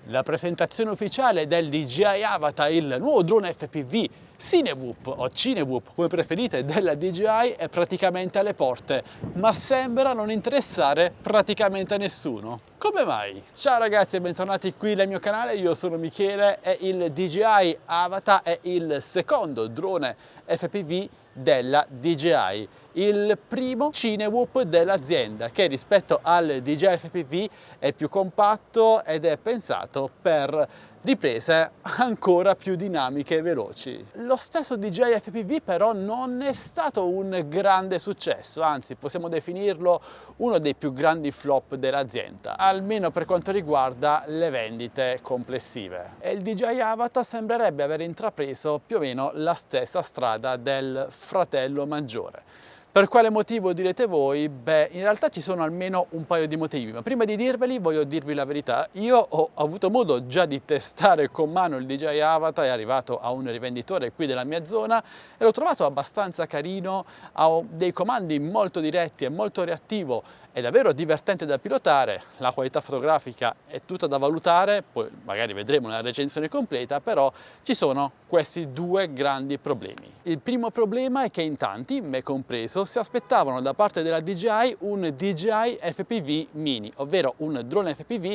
la presentazione ufficiale del DJI Avata, il nuovo drone FPV Cinewhoop o Cinewhoop come preferite della DJI, è praticamente alle porte, ma sembra non interessare praticamente a nessuno. Come mai? Ciao ragazzi e bentornati qui nel mio canale, io sono Michele e il DJI Avata è il secondo drone FPV della DJI, il primo Cinewhoop dell'azienda che rispetto al DJI FPV è più compatto ed è pensato per riprese ancora più dinamiche e veloci. Lo stesso DJI FPV però non è stato un grande successo, anzi possiamo definirlo uno dei più grandi flop dell'azienda, almeno per quanto riguarda le vendite complessive. E il DJI Avata sembrerebbe aver intrapreso più o meno la stessa strada del fratello maggiore. Per quale motivo direte voi? Beh, in realtà ci sono almeno un paio di motivi, ma prima di dirveli voglio dirvi la verità. Io ho avuto modo già di testare con mano il DJI Avata, è arrivato a un rivenditore qui della mia zona e l'ho trovato abbastanza carino, ha dei comandi molto diretti, è molto reattivo, è davvero divertente da pilotare, la qualità fotografica è tutta da valutare, poi magari vedremo una recensione completa, però ci sono questi due grandi problemi. Il primo problema è che in tanti, me compreso, si aspettavano da parte della DJI un DJI FPV Mini, ovvero un drone FPV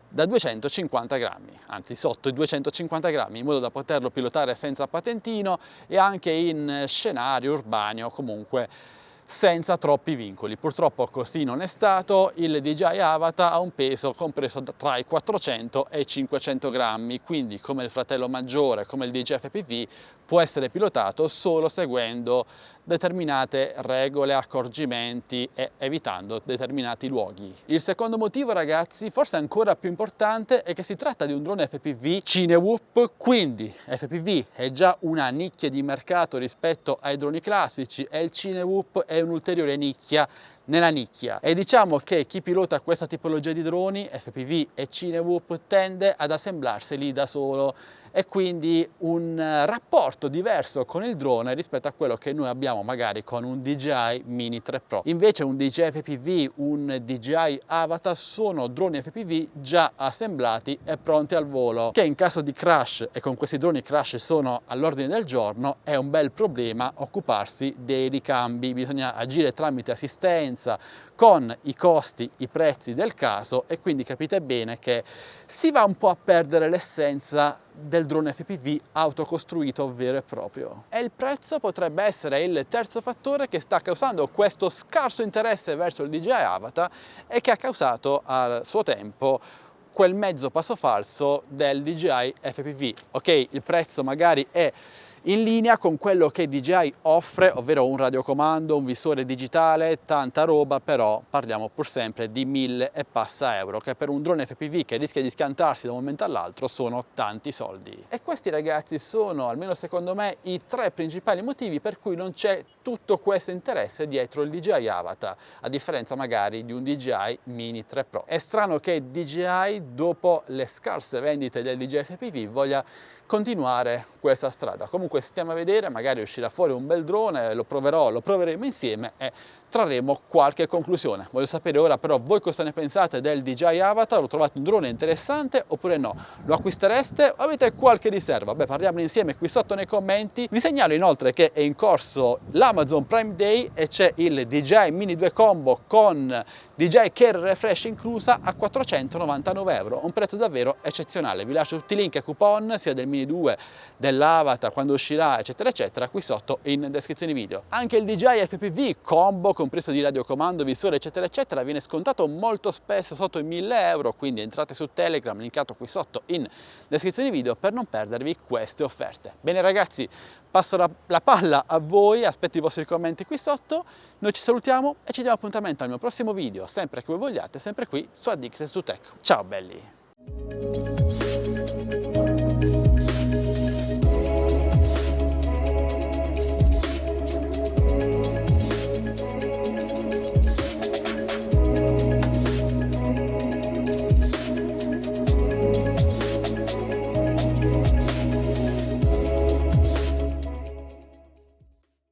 da 250 grammi, anzi sotto i 250 grammi, in modo da poterlo pilotare senza patentino e anche in scenario urbani o comunque senza troppi vincoli. Purtroppo così non è stato, il DJI Avata ha un peso compreso tra i 400 e i 500 grammi, quindi come il fratello maggiore, come il DJI FPV, può essere pilotato solo seguendo determinate regole, accorgimenti e evitando determinati luoghi. Il secondo motivo, ragazzi, forse ancora più importante, è che si tratta di un drone FPV Cinewhoop, quindi FPV è già una nicchia di mercato rispetto ai droni classici e il Cinewhoop è un'ulteriore nicchia nella nicchia, e diciamo che chi pilota questa tipologia di droni FPV e Cinewhoop tende ad assemblarseli da solo, e quindi un rapporto diverso con il drone rispetto a quello che noi abbiamo magari con un DJI Mini 3 Pro. Invece un DJI FPV, un DJI Avata sono droni FPV già assemblati e pronti al volo, che in caso di crash, e con questi droni crash sono all'ordine del giorno, è un bel problema occuparsi dei ricambi, bisogna agire tramite assistenza con i costi, i prezzi del caso, e quindi capite bene che si va un po' a perdere l'essenza del drone FPV autocostruito vero e proprio. E il prezzo potrebbe essere il terzo fattore che sta causando questo scarso interesse verso il DJI Avata e che ha causato a suo tempo quel mezzo passo falso del DJI FPV. Ok, il prezzo magari è in linea con quello che DJI offre, ovvero un radiocomando, un visore digitale, tanta roba, però parliamo pur sempre di 1000 e passa euro, che per un drone FPV che rischia di schiantarsi da un momento all'altro sono tanti soldi. E questi, ragazzi, sono, almeno secondo me, i tre principali motivi per cui non c'è tutto questo interesse dietro il DJI Avata, a differenza magari di un DJI Mini 3 Pro. È strano che DJI, dopo le scarse vendite del DJI FPV, voglia continuare questa strada. Comunque stiamo a vedere, magari uscirà fuori un bel drone, lo proveremo insieme e trarremo qualche conclusione. Voglio sapere ora però voi cosa ne pensate del DJI Avata, lo trovate un drone interessante oppure no? Lo acquistereste o avete qualche riserva? Beh, parliamone insieme qui sotto nei commenti. Vi segnalo inoltre che è in corso l'Amazon Prime Day e c'è il DJI Mini 2 Combo con DJI Care Refresh inclusa a 499 euro, un prezzo davvero eccezionale. Vi lascio tutti i link e coupon sia del Mini 2, dell'Avata quando uscirà eccetera eccetera qui sotto in descrizione video. Anche il DJI FPV Combo compreso di radiocomando, visore eccetera eccetera viene scontato molto spesso sotto i 1000 euro, quindi entrate su Telegram, linkato qui sotto in descrizione video per non perdervi queste offerte. Bene ragazzi, passo la palla a voi, aspetto i vostri commenti qui sotto, noi ci salutiamo e ci diamo appuntamento al mio prossimo video, sempre che voi vogliate, sempre qui su Addicted to Tech. Ciao belli!